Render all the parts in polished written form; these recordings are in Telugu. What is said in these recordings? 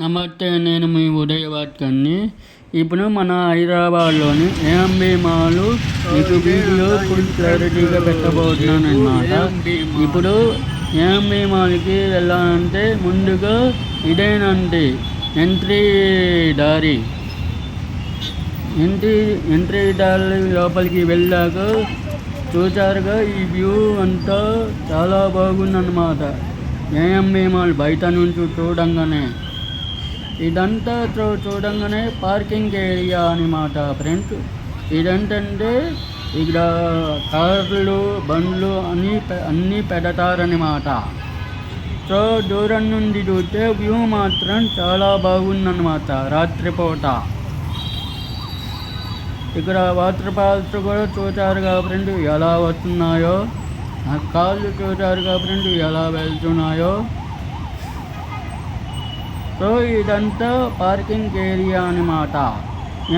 నమస్తే, నేను మీ ఉదయవార్తని. ఇప్పుడు మన హైదరాబాద్లోని ఏఎంబి మాల్ మీకు వీడియో ఫుల్ క్లారిటీగా పెట్టబోతున్నాను అన్నమాట. ఇప్పుడు ఏఎంబి మాల్కి వెళ్ళాలంటే ముందుగా ఇదేనండి ఎంట్రీ దారి. ఎంట్రీ దారి లోపలికి వెళ్ళాక చూసారుగా ఈ వ్యూ అంతా చాలా బాగుందన్నమాట. ఏఎంబి మాల్ బయట నుంచి చూడంగానే ఇదంతా చూడంగానే పార్కింగ్ ఏరియా అనమాట ఫ్రెండ్స్. ఇదేంటంటే ఇక్కడ కార్లు బండ్లు అన్నీ పెడతారనమాట. సో దూరం నుండి చూస్తే వ్యూ మాత్రం చాలా బాగుందన్నమాట. రాత్రిపూట ఇక్కడ వాటర్ ఫాల్స్ కూడా చూసారుగా ఫ్రెండ్ ఎలా వస్తున్నాయో, ఆ కాళ్ళు చూసారుగా ఫ్రెండ్ ఎలా వెళ్తున్నాయో. సో ఇదంతా పార్కింగ్ ఏరియా అనమాట.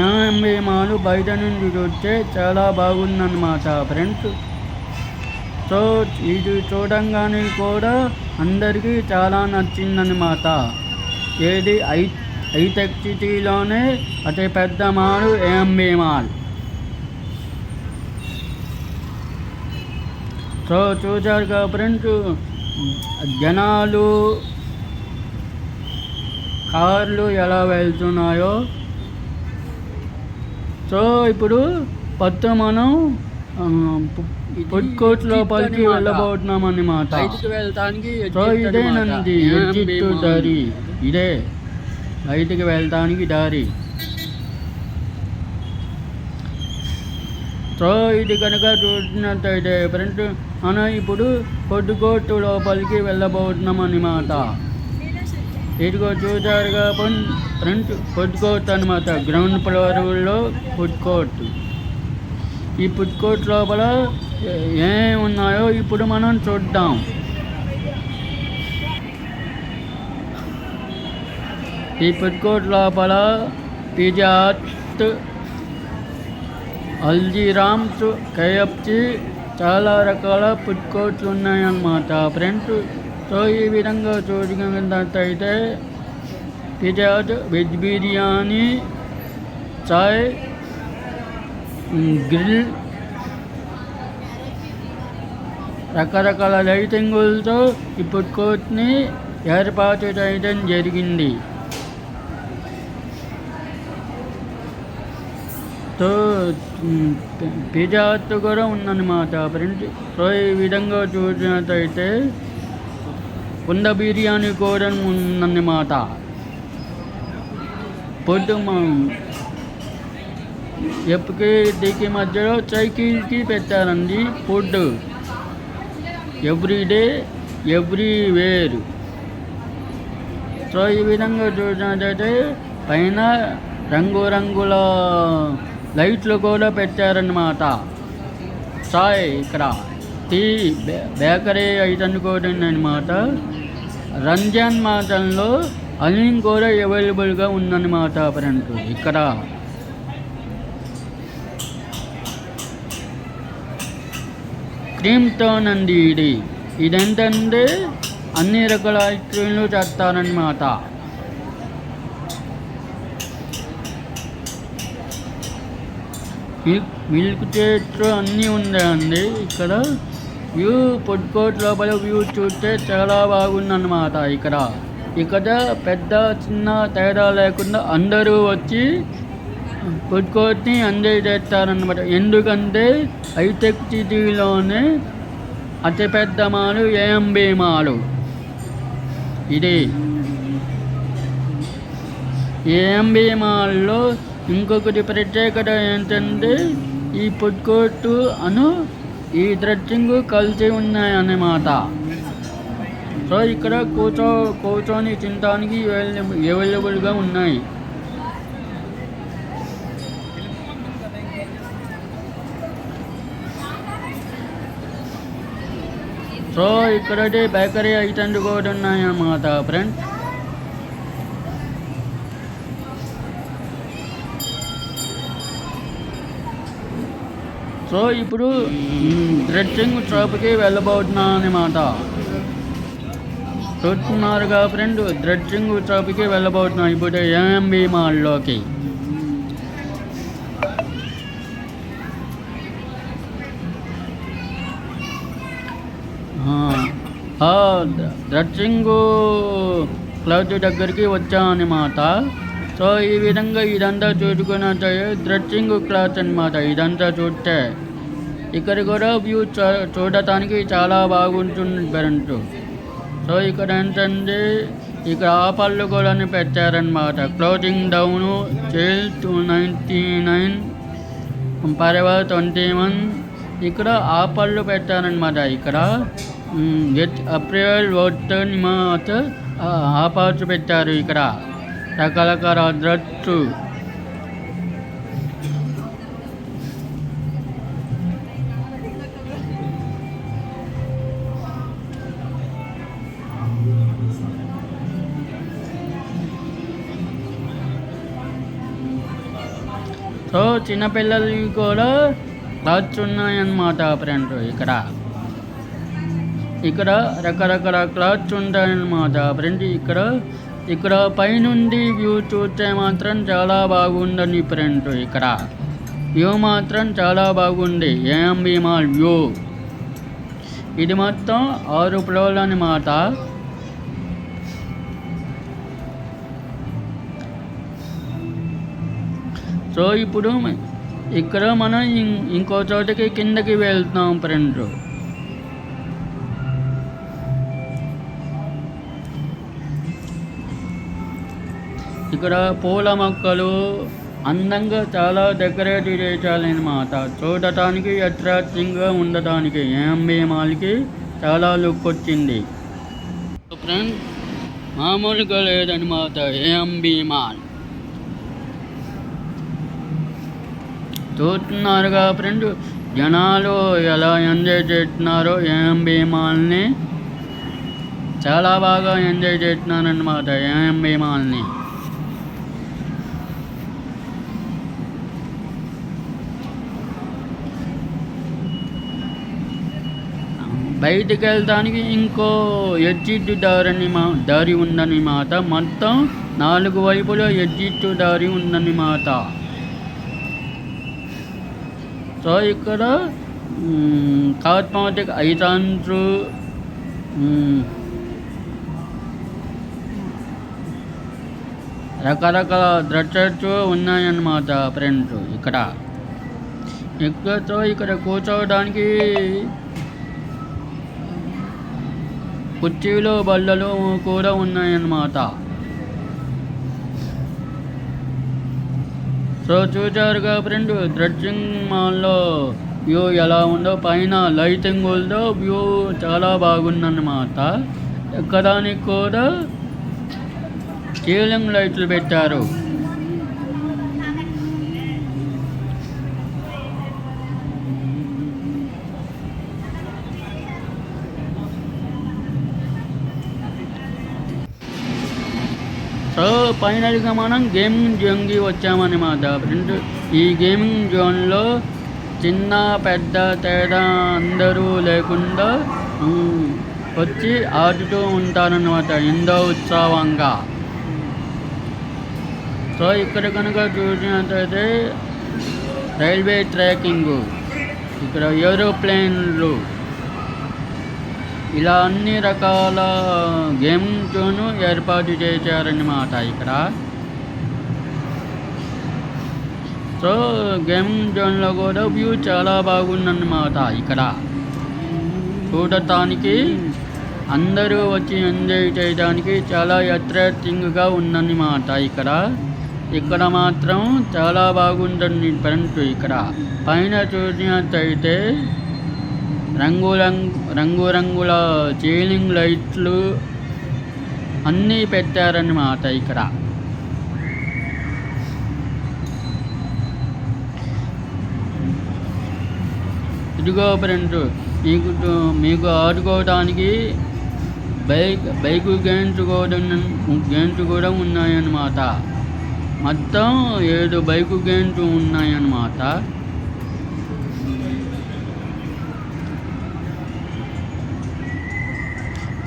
ఏఎంబి మాల్ బయట నుండి చూస్తే చాలా బాగుందన్నమాట ఫ్రెండ్స్. సో ఇది చూడంగానే కూడా అందరికీ చాలా నచ్చిందన్నమాట. ఏది హైటెక్ సిటీలోనే అతి పెద్ద మాల్ ఏఎంబి మాల్. సో చూసారుగా ఫ్రెండ్స్ జనాలు కార్లు ఎలా వెళ్తున్నాయో. సో ఇప్పుడు మనం ఫుడ్ కోర్ట్ లోపలికి వెళ్ళబోతున్నాం అన్నమాట. సో ఇదేనండి ఎగ్జిట్ దారి, ఇదే బయటికి వెళ్ళటానికి దారి. సో ఇది కనుక చూసినట్టయితే ఫ్రెండ్స్ మనం ఇప్పుడు ఫుడ్ కోర్ట్ లోపలికి వెళ్ళబోతున్నాం అన్నమాట. ఇదిగో చూసారుగా ఫ్రంట్ ఫుడ్ కోర్ట్ అనమాట. గ్రౌండ్ ఫ్లోర్లో ఫుడ్ కోర్ట్. ఈ ఫుడ్ కోర్ట్ లోపల ఏమేమి ఉన్నాయో ఇప్పుడు మనం చూద్దాం. ఈ ఫుడ్ కోర్ట్ లోపల పిజ్జా హట్, హల్దీరామ్స్, కేఎఫ్సి చాలా రకాల ఫుడ్ కోర్ట్స్ ఉన్నాయన్నమాట ఫ్రెండ్స్. సో ఈ విధంగా చూసినట్టయితే పిజ్జా హట్, వెజ్ బిర్యానీ, చాయ్, గ్రిల్, రకరకాల లైటింగులతో ఈ ఫుడ్ కోర్ట్ని ఏర్పాటు చేయడం జరిగింది. సో పిజ్జా హట్ కూడా ఉందన్నమాట ఫ్రెండ్స్. సో ఈ విధంగా చూసినట్టయితే కుండ బిర్యానీ కూడా ఉందన్నమాట. ఫుడ్ ఎప్పటికి దీనికి మధ్యలో సైకిల్కి పెట్టారండి ఫుడ్. Everyday everywhere. సో ఈ విధంగా చూసినట్టయితే పైన రంగురంగుల లైట్లు కూడా పెట్టారన్నమాట. చాయ్, ఇక్కడ టీ, బేకరీ ఐటమ్ కూడా ఉందన్నమాట. రంజాన్ మాసంలో హలీం కూడా అవైలబుల్గా ఉందన్నమాట ఫ్రెండ్స్. ఇక్కడ క్రీమ్టోన్ అండి. ఇదేంటంటే అన్ని రకాల ఐస్ క్రీమ్లు చేస్తారన్నమాట. మిల్క్ షేక్స్ అన్నీ ఉన్నాయండి ఇక్కడ. వ్యూ ఫుడ్ కోర్ట్ లోపల వ్యూ చూస్తే చాలా బాగుందన్నమాట. ఇక్కడ పెద్ద చిన్న తేడా లేకుండా అందరూ వచ్చి ఫుడ్ కోర్ట్ని ఎంజాయ్ చేస్తారన్నమాట. ఎందుకంటే హైటెక్ సిటీలోనే అతిపెద్ద మాల్ ఏఎంబి మాల్. ఇది ఏఎంబి మాల్లో ఇంకొకటి ప్రత్యేకత ఏంటంటే ఈ ఫుడ్ కోర్టు ఈ డ్రెస్సింగ్ కలిసి ఉన్నాయన్నమాట. సో ఇక్కడ కూర్చొని తినడానికి అవైలబుల్గా ఉన్నాయి. సో ఇక్కడ బేకరీ ఐటమ్స్ కూడా ఉన్నాయన్నమాట ఫ్రెండ్స్. సో ఇప్పుడు డ్రెస్సింగ్ షాప్కి వెళ్ళబోతున్నాను అన్నమాట. సో చూస్తున్నారుగా ఫ్రెండ్, డ్రెడ్జింగ్ షాప్కి వెళ్ళబోతున్నాం ఇప్పుడు ఏఎంబి మాల్లోకి. డ్రెడ్జింగ్ క్లాత్ దగ్గరికి వచ్చామన్నమాట. సో ఈ విధంగా ఇదంతా చూసుకున్నట్టు డ్రెడ్జింగ్ క్లాత్ అనమాట. ఇదంతా చూస్తే ఇక్కడ కూడా వ్యూ చూడటానికి చాలా బాగుంటుంది ఫ్రెండ్. సో ఇక్కడ ఏంటంటే ఇక్కడ ఆఫర్లు కూడా పెట్టారనమాట. Closing down sale 299 forever 21. ఇక్కడ ఆఫర్లు పెట్టారనమాట. ఇక్కడ గెట్ అప్రూవల్ ఓటర్ మాట ఆఫర్స్ పెట్టారు. ఇక్కడ రకరకాల డ్రెస్. సో చిన్నపిల్లలకి కూడా క్లాత్స్ ఉన్నాయన్నమాట ఫ్రెండ్. ఇక్కడ రకరకాల క్లాత్స్ ఉంటాయన్నమాట ఫ్రెండ్. ఇక్కడ పైనుండి వ్యూ చూస్తే మాత్రం చాలా బాగుందని ఫ్రెండ్. ఇక్కడ వ్యూ మాత్రం చాలా బాగుంది. ఏఎంబి మాల్ వ్యూ ఇది మొత్తం 6 ఫ్లోర్లు అన్నమాట. సో ఇప్పుడు ఇక్కడ మనం ఇంకో చోటకి కిందకి వెళ్తున్నాం ఫ్రెండ్. ఇక్కడ పూల మొక్కలు అందంగా చాలా డెకరేట్ చేయాలన్నమాట. చూడటానికి అట్రాక్టింగ్గా ఉండటానికి ఏఎంబి మాల్కి చాలా లుక్ వచ్చింది ఫ్రెండ్. మామూలుగా లేదన్నమాట ఏఎంబి మాల్. చూస్తున్నారుగా ఫ్రెండ్, జనాలు ఎలా ఎంజాయ్ చేస్తున్నారో ఏఎంబి మాల్ని. చాలా బాగా ఎంజాయ్ చేస్తున్నారన్నమాట ఏఎంబి మాల్ని. బయటికి వెళ్ళడానికి ఇంకో ఎగ్జిట్ దారి ఉందన్నమాట. మొత్తం 4 వైపులో ఎగ్జిట్ దారి ఉందన్నమాట. సో ఇక్కడ కాస్మెటిక్ ఐటమ్స్, రకరకాల డ్రెస్సెస్ ఉన్నాయన్నమాట ఫ్రెండ్స్. ఇక్కడ కూర్చోవడానికి కుర్చీలు బల్లలు కూడా ఉన్నాయన్నమాట. సో చూసారుగా ఫ్రెండ్, డ్రెడ్జింగ్ మాల్లో వ్యూ ఎలా ఉందో. పైన లైటింగులతో వ్యూ చాలా బాగుందన్నమాట. ఎక్కడానికి కూడా సీలింగ్ లైట్లు పెట్టారు. సో ఫైనల్గా మనం గేమింగ్ జోన్కి వచ్చామన్నమాట ఫ్రెండ్. ఈ గేమింగ్ జోన్లో చిన్న పెద్ద తేడా అందరూ లేకుండా వచ్చి ఆడుతూ ఉంటారన్నమాట ఎంతో ఉత్సాహంగా. సో ఇక్కడ కనుక చూసినట్లయితే రైల్వే ట్రాకింగ్, ఇక్కడ ఏరోప్లేన్లు, ఇలా అన్ని రకాల గేమింగ్ జోన్ ఏర్పాటు చేశారన్నమాట ఇక్కడ. సో గేమింగ్ జోన్లో కూడా వ్యూ చాలా బాగుందన్నమాట. ఇక్కడ చూడటానికి అందరూ వచ్చి ఎంజాయ్ చేయడానికి చాలా అట్రాక్టింగ్గా ఉందన్నమాట. ఇక్కడ మాత్రం చాలా బాగుంటుంది ఫ్రెండ్స్. ఇక్కడ పైన చూసినట్టయితే రంగురంగుల సీలింగ్ లైట్లు అన్నీ పెట్టారన్నమాట. ఇక్కడ ఇదిగో ఫ్రెండ్స్, మీకు ఆడుకోవడానికి బైక్ గేమ్స్ కూడా ఉన్నాయన్నమాట. మొత్తం 7 బైక్ గేమ్స్ ఉన్నాయన్నమాట.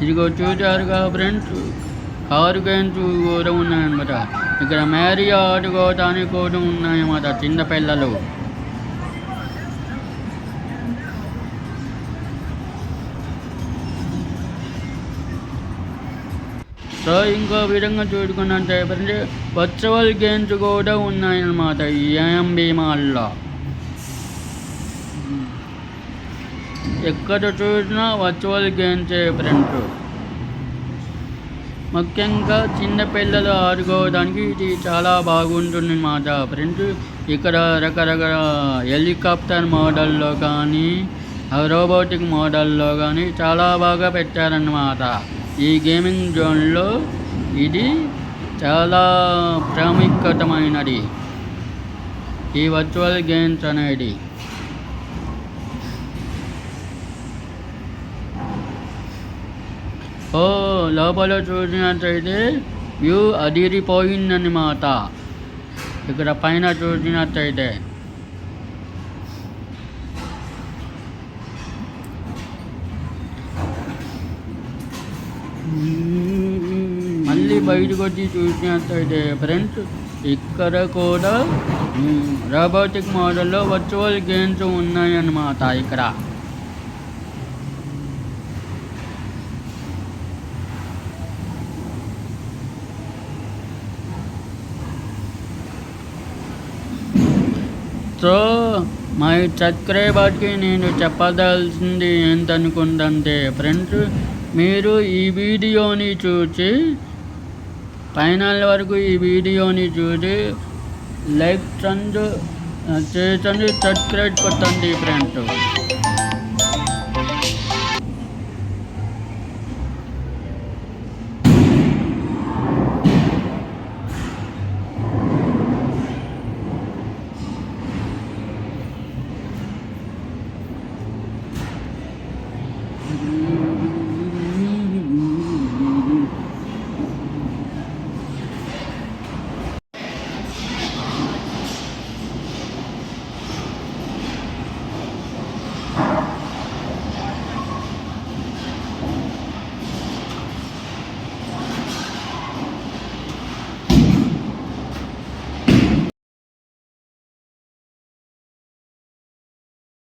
ఇదిగో చూసారుగా ఫ్రెండ్స్, కారు గేమ్స్ కూడా ఉన్నాయన్నమాట. ఇక్కడ మ్యారీ ఆడుకోవడానికి కూడా ఉన్నాయన్నమాట చిన్నపిల్లలు. సో ఇంకో విధంగా చూసుకున్నట్టే ఫ్రెండ్స్, వర్చువల్ గేమ్స్ కూడా ఉన్నాయన్నమాట ఈ ఏఎంబి మాల్లో. ఎక్కడ చూసినా వర్చువల్ గేమ్సే ఫ్రెండ్స్. ముఖ్యంగా చిన్నపిల్లలు ఆడుకోవడానికి ఇది చాలా బాగుంటుంది అన్నమాట ఫ్రెండ్స్. ఇక్కడ రకరకాల హెలికాప్టర్ మోడల్లో కానీ రోబోటిక్ మోడల్లో కానీ చాలా బాగా పెట్టారన్నమాట. ఈ గేమింగ్ జోన్లో ఇది చాలా ప్రాముఖ్యతమైనది ఈ వర్చువల్ గేమ్స్ అనేది. లోపల చూసినట్టయితే వ్యూ అదిరిపోయిందన్నమాట. ఇక్కడ పైన చూసినట్టయితే మళ్ళీ బయటకు వచ్చి చూసినట్టయితే ఫ్రెండ్స్, ఇక్కడ కూడా రోబోటిక్ మోడల్లో వర్చువల్ గేమ్స్ ఉన్నాయన్నమాట. ఇక్కడ సో మై సబ్స్క్రైబర్కి నేను చెప్పదలసింది ఏంటనుకుంటే ఫ్రెండ్స్, మీరు ఈ వీడియోని చూసి ఫైనల్ వరకు ఈ వీడియోని చూసి లైక్ చేయండి, సబ్స్క్రైబ్ కొట్టండి ఫ్రెండ్స్.